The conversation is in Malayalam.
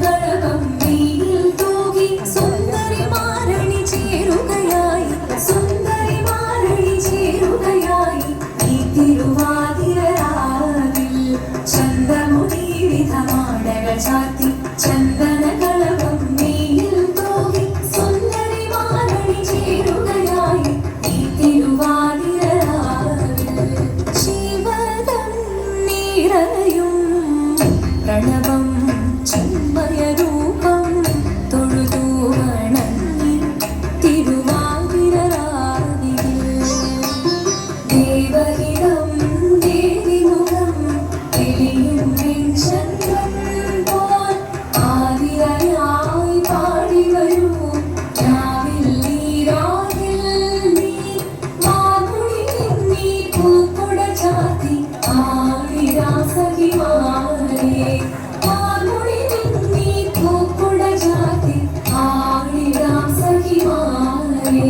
കളകം വെയിൽ തൂകി സുന്ദരി മാരണി ചേരുകയായി ഈ തിരുവാതിരരാവിൽ ചന്ദ്രമുടി വിധമാടകൾ ചാർത്തി ചന്ദന കളകം വെയിൽ തൂകി സുന്ദരി മാരണി ചേരുകയായി ഈ തിരുവാതിരരാവിൽ ശിവതം നിറയും പ്രണവം ചിന്മയരൂപം തൊഴുതു വണങ്ങി തിരുവാതിരരാവിൽ ദേവഹിതം ദേവിമുഖം തെളിയും ചന്ദ്രൻ പോൽ ആതിരയായി പാടി വരൂ രാവിൽ നീ മാമുടി നീ പൂക്കുട ചാത്തി ആടിരാ സഖിമാരേ മാമുടി നീ പൂക്കുട ചാത്തി ആടിരാ സഖിമാരേ